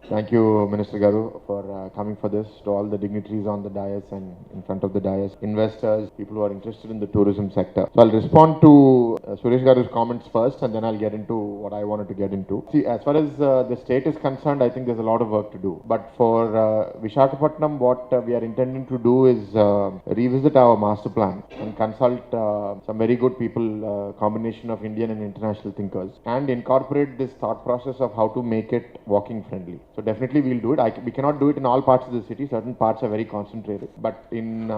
Thank you, Minister Garu, for coming for this. To all the dignitaries on the dais and in front of the dais, investors, people who are interested in the tourism sector. So I'll respond to Suresh Garu's comments first, and then I'll get into what I wanted to get into. See, as far as the state is concerned, I think there's a lot of work to do. But for Vishakhapatnam, what we are intending to do is revisit our master plan and consult some very good people, combination of Indian and international thinkers, and incorporate this thought process of how to make it walking friendly. So definitely we'll do it. We cannot do it in all parts of the city. Certain parts are very concentrated. But in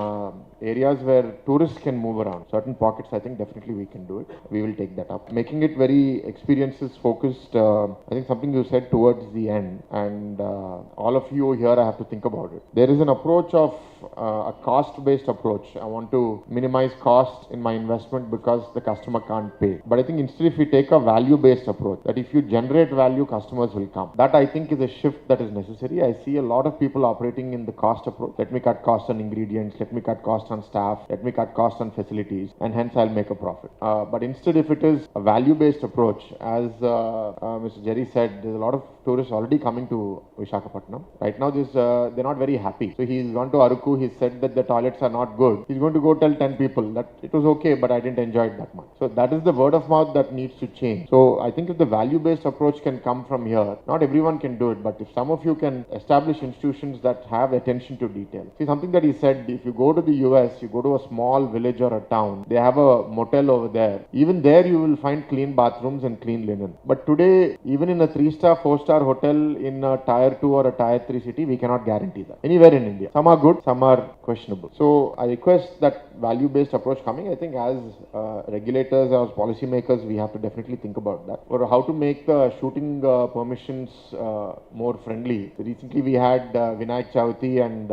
areas where tourists can move around, certain pockets, I think definitely we can do it. We will take that up. Making it very experiences focused, I think something you said towards the end, and all of you here, I have to think about it. There is an approach of a cost-based approach. I want to minimize cost in my investment because the customer can't pay. But I think instead if we take a value-based approach, that if you generate value, customers will come. That I think is a shift that is necessary. I see a lot of people operating in the cost approach. Let me cut costs on ingredients, let me cut costs on staff, let me cut costs on facilities, and hence I'll make a profit. But instead if it is a value-based approach, as Mr. Jerry said, there's a lot of tourists already coming to Vishakhapatnam. Right now they're not very happy. So he's gone to Aruku, he said that the toilets are not good. He's going to go tell 10 people that it was okay, but I didn't enjoy it that much. So that is the word of mouth that needs to change. So I think if the value-based approach can come from here, not everyone can do it, but if some of you can establish institutions that have attention to detail. See, something that he said, if you go to the US, you go to a small village or a town, they have a motel over there. Even there you will find clean bathrooms and clean linen. But today, even in a 3-star, 4-star hotel in a tier 2 or a tier 3 city, we cannot guarantee that. Anywhere in India. Some are good, some are questionable. So I request that value-based approach coming. I think as regulators, as policymakers, we have to definitely think about that. Or how to make the shooting permissions more friendly. Recently we had Vinayak Chauthi and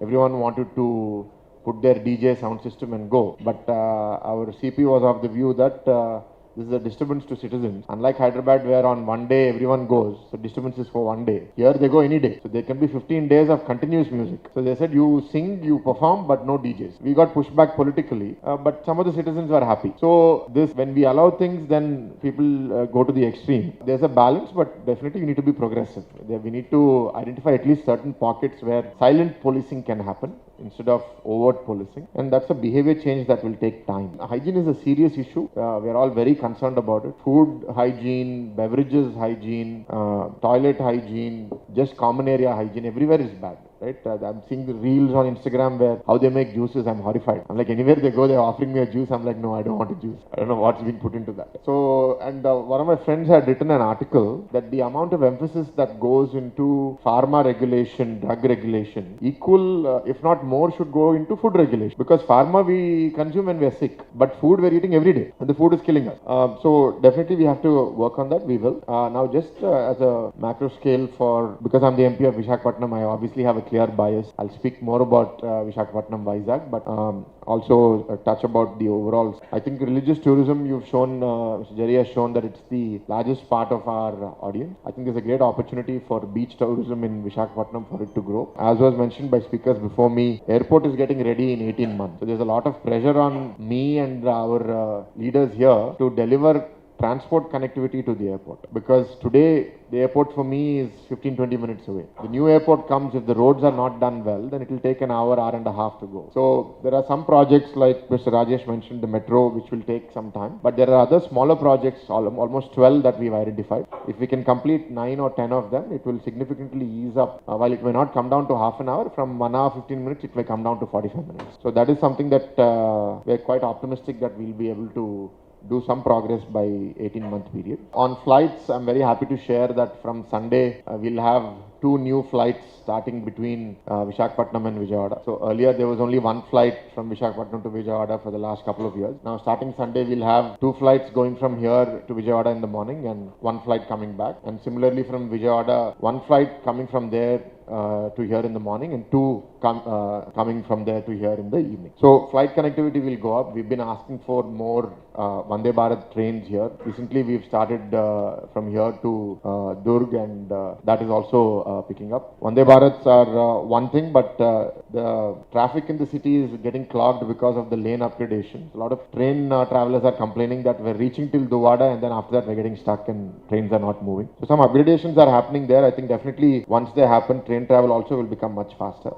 everyone wanted to put their DJ sound system and go. But our CP was of the view that this is a disturbance to citizens. Unlike Hyderabad, where on one day everyone goes, so disturbance is for one day. Here they go any day. So there can be 15 days of continuous music. So they said you sing, you perform, but no DJs. We got pushed back politically, but some of the citizens were happy. So this, when we allow things, then people go to the extreme. There's a balance, but definitely we need to be progressive. We need to identify at least certain pockets where silent policing can happen instead of overt policing, and that's a behavior change that will take time. Hygiene is a serious issue. We're all very concerned about it. Food hygiene, beverages hygiene, toilet hygiene, just common area hygiene, everywhere is bad. Right? I'm seeing the reels on Instagram where how they make juices. I'm horrified. I'm like, anywhere they go, they're offering me a juice. I'm like, no, I don't want a juice. I don't know what's being put into that. So, and one of my friends had written an article that the amount of emphasis that goes into pharma regulation, drug regulation, equal, if not more, should go into food regulation. Because pharma we consume when we're sick, but food we're eating every day, and the food is killing us. So definitely we have to work on that. We will. Now, just as a macro scale, because I'm the MP of Visakhapatnam, I obviously have a clear bias. I'll speak more about Visakhapatnam, Vizag, but also touch about the overall. I think religious tourism, you've shown, Mr. Jerry has shown that it's the largest part of our audience. I think there's a great opportunity for beach tourism in Visakhapatnam for it to grow. As was mentioned by speakers before me, airport is getting ready in 18 months. So there's a lot of pressure on me and our leaders here to deliver transport connectivity to the airport, because today the airport for me is 15-20 minutes away. The new airport comes, if the roads are not done well, then it will take an hour and a half to go. So there are some projects like Mr. Rajesh mentioned, the metro, which will take some time, but there are other smaller projects, almost 12 that we've identified. If we can complete 9 or 10 of them, it will significantly ease up. While it may not come down to half an hour, from 1 hour 15 minutes it may come down to 45 minutes. So that is something that we're quite optimistic that we'll be able to do some progress by 18-month period. On flights, I'm very happy to share that from Sunday, we'll have 2 new flights starting between Visakhapatnam and Vijayawada. So earlier there was only 1 flight from Visakhapatnam to Vijayawada for the last couple of years. Now starting Sunday, we'll have 2 flights going from here to Vijayawada in the morning and 1 flight coming back. And similarly from Vijayawada, 1 flight coming from there to here in the morning and 2 coming from there to here in the evening. So flight connectivity will go up. We've been asking for more Vande Bharat trains here. Recently we've started from here to Durg, and that is also picking up. Vande Bharats are one thing, but the traffic in the city is getting clogged because of the lane upgradation. A lot of train travelers are complaining that we're reaching till Duvada and then after that we're getting stuck and trains are not moving. So some upgradations are happening there. I think definitely once they happen, train travel also will become much faster.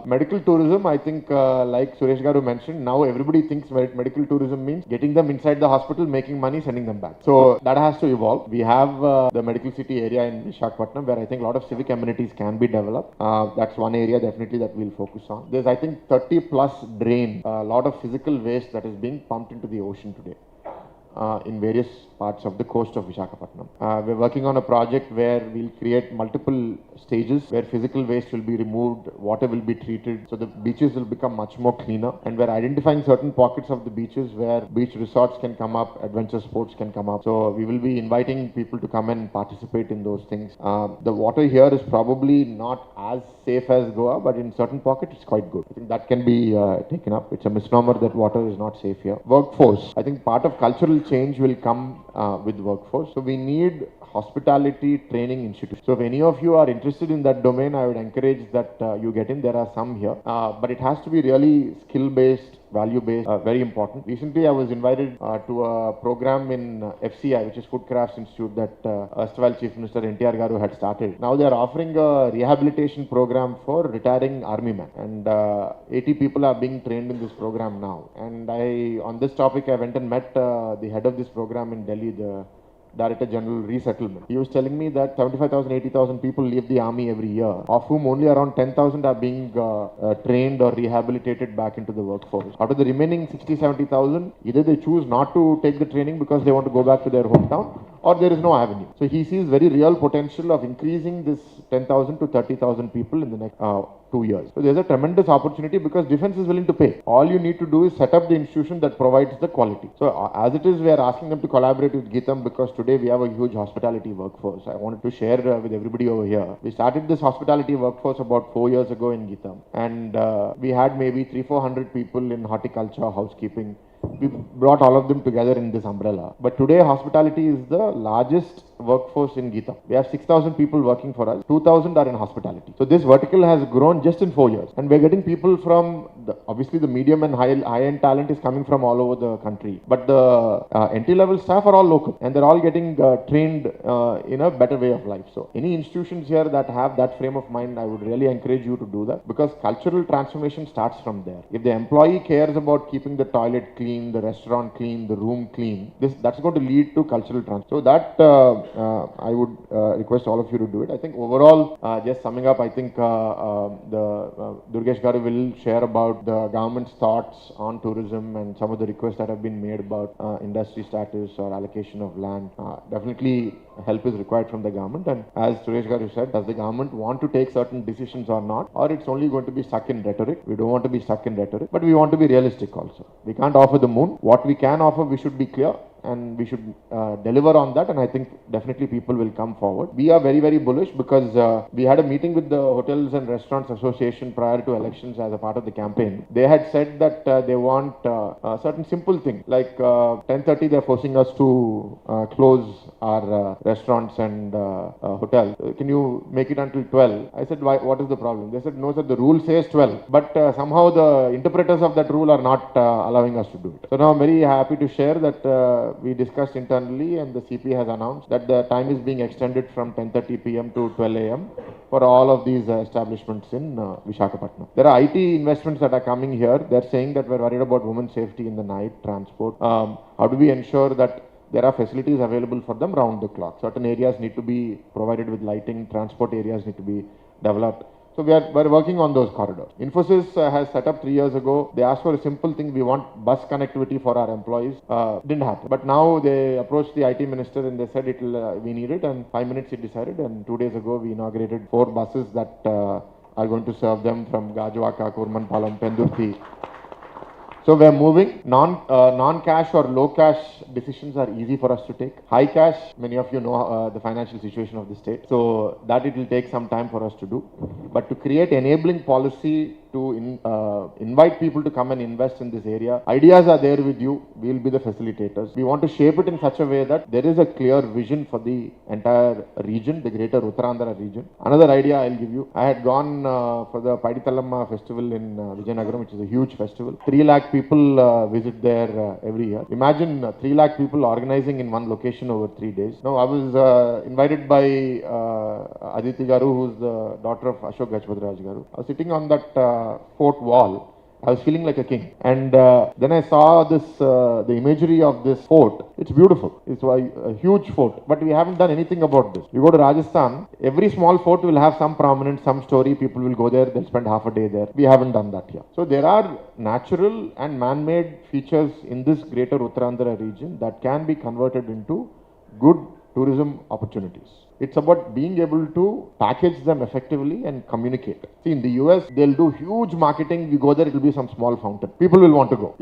Medical tourism, I think like Suresh Garu mentioned, now everybody thinks medical tourism means getting them inside the hospital, making money, sending them back. So that has to evolve. We have the medical city area in Visakhapatnam where I think a lot of civic amenities can be developed. That's one area definitely that we'll focus on. There's I think 30 plus drain, a lot of physical waste that is being pumped into the ocean today. In various parts of the coast of Visakhapatnam. We're working on a project where we'll create multiple stages where physical waste will be removed, water will be treated, so the beaches will become much more cleaner, and we're identifying certain pockets of the beaches where beach resorts can come up, adventure sports can come up. So we will be inviting people to come and participate in those things. The water here is probably not as safe as Goa, but in certain pockets it's quite good. I think that can be taken up. It's a misnomer that water is not safe here. Workforce. I think part of cultural change will come with workforce. So we need hospitality training institutes. So if any of you are interested in that domain, I would encourage that you get in. There are some here, but it has to be really skill-based, value-based, very important. Recently, I was invited to a program in FCI, which is Food Crafts Institute, that erstwhile Chief Minister NTR Garu had started. Now they are offering a rehabilitation program for retiring army men, and 80 people are being trained in this program now. And on this topic, I went and met the head of this program in Delhi, the Director General Resettlement. He was telling me that 75,000, 80,000 people leave the army every year, of whom only around 10,000 are being trained or rehabilitated back into the workforce. Out of the remaining 60, 70,000, either they choose not to take the training because they want to go back to their hometown, or there is no avenue. So he sees very real potential of increasing this 10,000 to 30,000 people in the next 2 years. So there's a tremendous opportunity because defense is willing to pay. All you need to do is set up the institution that provides the quality. So as it is, we are asking them to collaborate with Geetam because today we have a huge hospitality workforce. I wanted to share with everybody over here. We started this hospitality workforce about 4 years ago in Geetam, and we had maybe 300-400 people in horticulture, housekeeping. We brought all of them together in this umbrella. But today hospitality is the largest workforce in Geetam. We have 6,000 people working for us. 2,000 are in hospitality. So this vertical has grown just in 4 years. And we're getting people from, obviously the medium and high-end talent is coming from all over the country. But the entry-level staff are all local. And they're all getting trained in a better way of life. So any institutions here that have that frame of mind, I would really encourage you to do that. Because cultural transformation starts from there. If the employee cares about keeping the toilet clean, the restaurant clean, the room clean, that's going to lead to cultural transformation. So that I would request all of you to do it. I think overall, just summing up, I think Durgesh Garu will share about the government's thoughts on tourism and some of the requests that have been made about industry status or allocation of land. Definitely help is required from the government, and as Suresh Garu said, does the government want to take certain decisions or not, or it's only going to be stuck in rhetoric? We don't want to be stuck in rhetoric, but we want to be realistic also. We can't offer the moon. What we can offer, we should be clear, and we should deliver on that, and I think definitely people will come forward. We are very, very bullish because we had a meeting with the Hotels and Restaurants Association prior to elections as a part of the campaign. They had said that they want a certain simple thing, like 10:30 they're forcing us to close our restaurants and hotels. Can you make it until 12? I said, why, what is the problem? They said, no sir, the rule says 12, but somehow the interpreters of that rule are not allowing us to do it. So now I'm very happy to share that we discussed internally and the CP has announced that the time is being extended from 10:30 p.m. to 12 a.m. for all of these establishments in Visakhapatnam. There are IT investments that are coming here. They're saying that we're worried about women's safety in the night, transport. How do we ensure that there are facilities available for them round the clock? Certain areas need to be provided with lighting, transport areas need to be developed. So we're working on those corridors. Infosys has set up 3 years ago. They asked for a simple thing. We want bus connectivity for our employees. Didn't happen. But now they approached the IT minister and they said we need it. And 5 minutes he decided. And 2 days ago we inaugurated 4 buses that are going to serve them from Gajwaka, Kurmanpalam, Pendurthi. So we are moving. Non-cash or low cash decisions are easy for us to take. High cash, many of you know the financial situation of the state. So that it will take some time for us to do. But to create enabling policy to invite people to come and invest in this area, ideas are there with you. We will be the facilitators. We want to shape it in such a way that there is a clear vision for the entire region, the greater Uttarandhra region. Another idea I'll give you. I had gone for the Paiditalamma festival in Vijayanagaram, which is a huge festival. 3 lakh people visit there every year. Imagine 3 lakh people organizing in one location over 3 days. Now, I was invited by Aditi Garu, who's the daughter of Ashok Gajpatraj Garu. I was sitting on that fort wall. I was feeling like a king. And then I saw this, the imagery of this fort. It's beautiful. It's a huge fort. But we haven't done anything about this. You go to Rajasthan, every small fort will have some prominence, some story. People will go there, they'll spend half a day there. We haven't done that here. So there are natural and man-made features in this greater Uttarandhra region that can be converted into good tourism opportunities. It's about being able to package them effectively and communicate. See, in the US, they'll do huge marketing. You go there, it'll be some small fountain. People will want to go.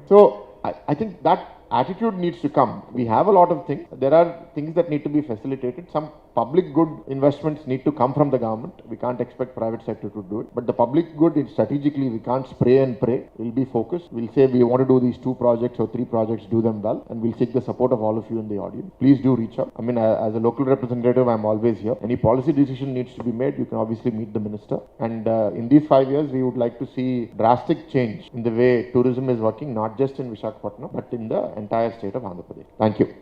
So I think that attitude needs to come. We have a lot of things. There are things that need to be facilitated. Some public good investments need to come from the government. We can't expect private sector to do it. But the public good, strategically, we can't spray and pray. We'll be focused. We'll say we want to do these 2 projects or 3 projects, do them well, and we'll seek the support of all of you in the audience. Please do reach out. I mean, as a local representative, I'm always here. Any policy decision needs to be made, you can obviously meet the minister. And in these 5 years, we would like to see drastic change in the way tourism is working, not just in Visakhapatnam, but in the entire state of Andhra Pradesh. Thank you.